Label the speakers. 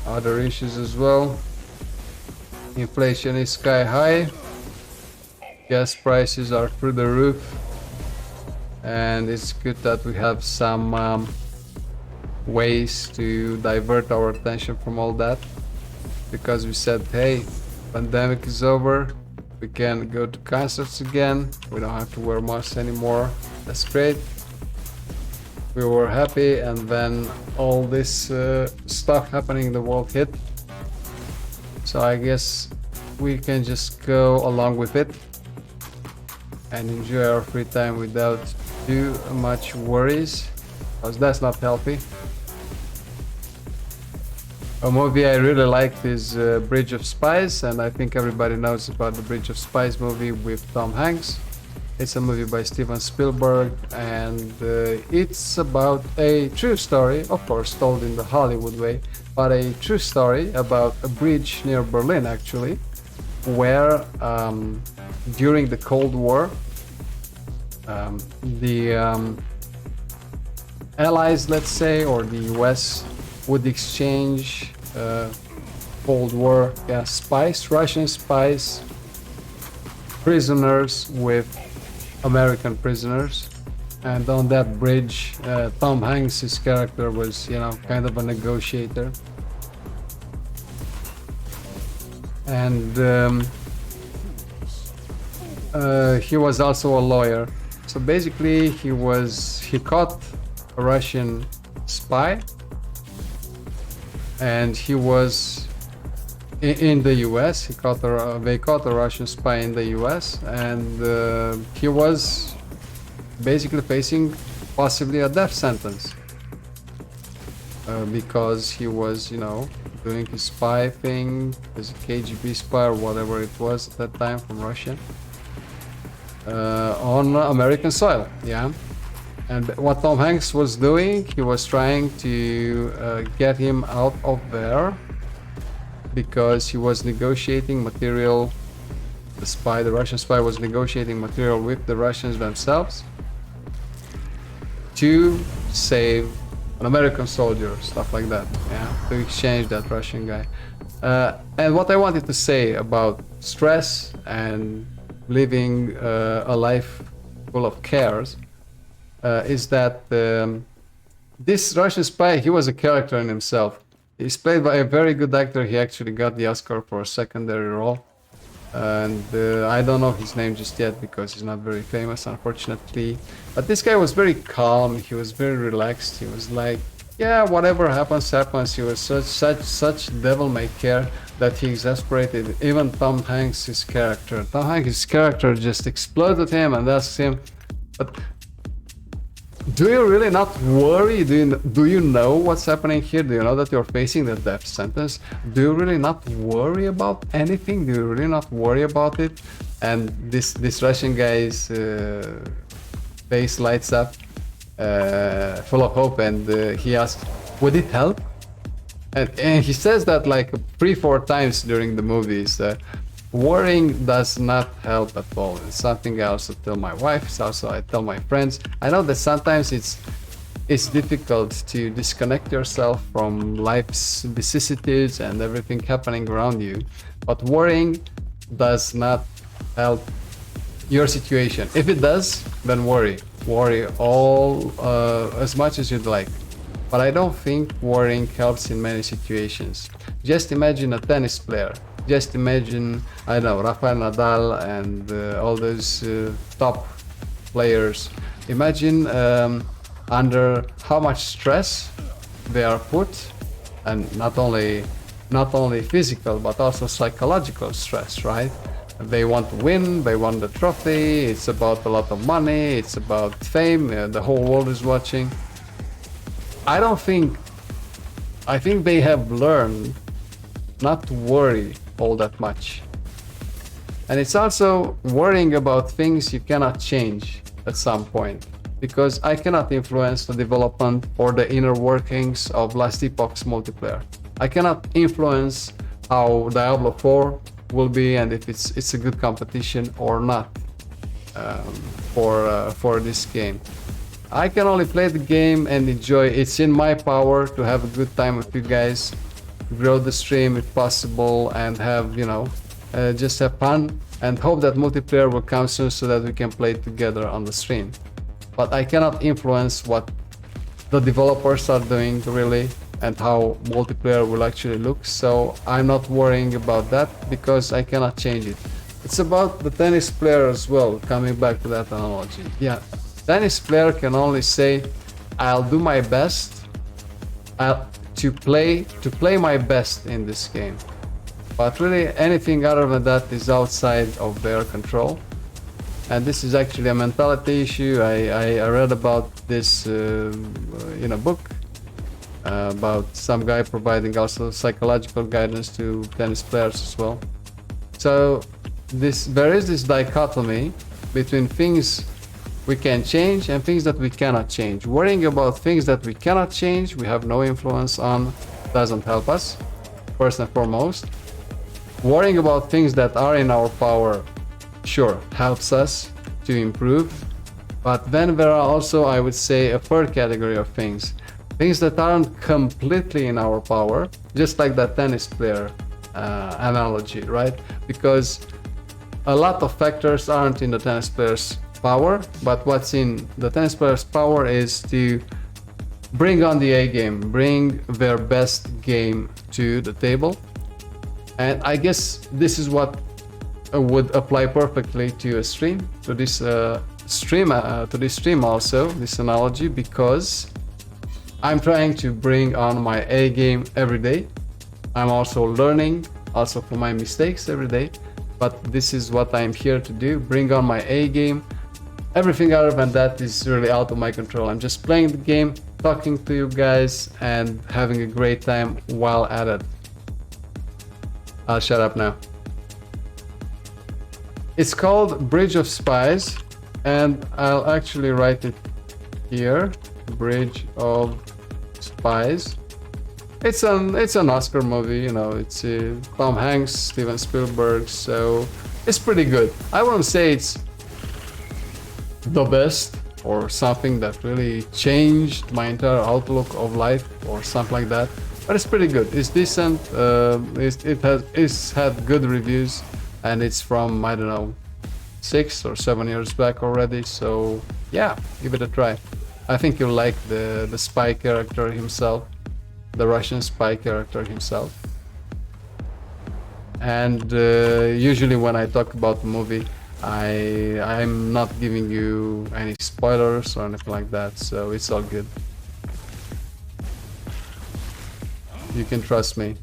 Speaker 1: other issues as well. Inflation is sky high, gas prices are through the roof, and it's good that we have some ways to divert our attention from all that, because we said, hey, pandemic is over, we can go to concerts again, we don't have to wear masks anymore, that's great. We were happy, and then all this stuff happening in the world hit, so I guess we can just go along with it and enjoy our free time without too much worries, because that's not healthy. A movie I really liked is Bridge of Spies, and I think everybody knows about the Bridge of Spies movie with Tom Hanks. It's a movie by Steven Spielberg, and it's about a true story, of course told in the Hollywood way, but a true story about a bridge near Berlin actually, where during the Cold War the Allies, let's say, or the US would exchange Cold War spies, Russian spies, prisoners with American prisoners. And on that bridge, Tom Hanks' character was, kind of a negotiator. And he was also a lawyer. So basically, he caught a Russian spy, and he was in the US. They caught a Russian spy in the US, and he was basically facing possibly a death sentence because he was, doing his spy thing as a KGB spy or whatever it was at that time from Russia on American soil. Yeah. And what Tom Hanks was doing, he was trying to get him out of there, because he was negotiating material. The Russian spy was negotiating material with the Russians themselves to save an American soldier, stuff like that, to exchange that Russian guy. And what I wanted to say about stress and living a life full of cares is that this Russian spy, he was a character in himself. He's played by a very good actor. He actually got the Oscar for a secondary role. And I don't know his name just yet because he's not very famous, unfortunately. But this guy was very calm. He was very relaxed. He was like, yeah, whatever happens, happens. He was such devil-may-care that he exasperated even Tom Hanks' character. Tom Hanks' character just exploded him and asked him, but do you really not worry? Do you know what's happening here? Do you know that you're facing the death sentence? Do you really not worry about anything? Do you really not worry about it? And this Russian guy's face lights up, full of hope, and he asks, would it help? And he says that like 3-4 times during the movies. Worrying does not help at all. It's something I also tell my wife. It's also I tell my friends. I know that sometimes it's difficult to disconnect yourself from life's vicissitudes and everything happening around you, but worrying does not help your situation. If it does, then worry all as much as you'd like. But I don't think worrying helps in many situations. Just imagine a tennis player. Just imagine, I don't know, Rafael Nadal and all those top players. Imagine under how much stress they are put, and not only physical but also psychological stress, right? They want to win, they want the trophy, it's about a lot of money, it's about fame, the whole world is watching. I think they have learned not to worry all that much. And it's also worrying about things you cannot change at some point, because I cannot influence the development or the inner workings of Last Epoch's multiplayer. I cannot influence how Diablo 4 will be and if it's a good competition or not for this game. I can only play the game and enjoy. It's in my power to have a good time with you guys. grow the stream if possible, and have, you know, just have fun, and hope that multiplayer will come soon so that we can play together on the stream. But I cannot influence what the developers are doing really, and how multiplayer will actually look, so I'm not worrying about that because I cannot change it. It's about the tennis player as well, coming back to that analogy. Yeah, tennis player can only say, I'll do my best to play my best in this game. But really anything other than that is outside of their control. And this is actually a mentality issue. I read about this in a book about some guy providing also psychological guidance to tennis players as well. So there is this dichotomy between things we can change and things that we cannot change. Worrying about things that we cannot change, we have no influence on, doesn't help us, first and foremost. Worrying about things that are in our power, sure, helps us to improve. But then there are also, I would say, a third category of things that aren't completely in our power, just like that tennis player analogy, right? Because a lot of factors aren't in the tennis player's power, but what's in the tennis player's power is to bring on the A game, bring their best game to the table. And I guess this is what would apply perfectly to a stream, to this stream also, this analogy, because I'm trying to bring on my A game every day. I'm also learning, also from my mistakes every day, but this is what I'm here to do, bring on my A game. Everything other than that is really out of my control. I'm just playing the game, talking to you guys, and having a great time while at it. I'll shut up now. It's called Bridge of Spies, and I'll actually write it here. Bridge of Spies. It's an Oscar movie, you know. It's Tom Hanks, Steven Spielberg, so it's pretty good. I wouldn't say it's the best or something that really changed my entire outlook of life or something like that, but it's pretty good. It's decent. It's had good reviews, and it's from, I don't know, 6 or 7 years back already. So yeah, give it a try. I think you'll like the spy character himself, the Russian spy character himself. And usually when I talk about the movie, I'm not giving you any spoilers or anything like that, so it's all good. You can trust me.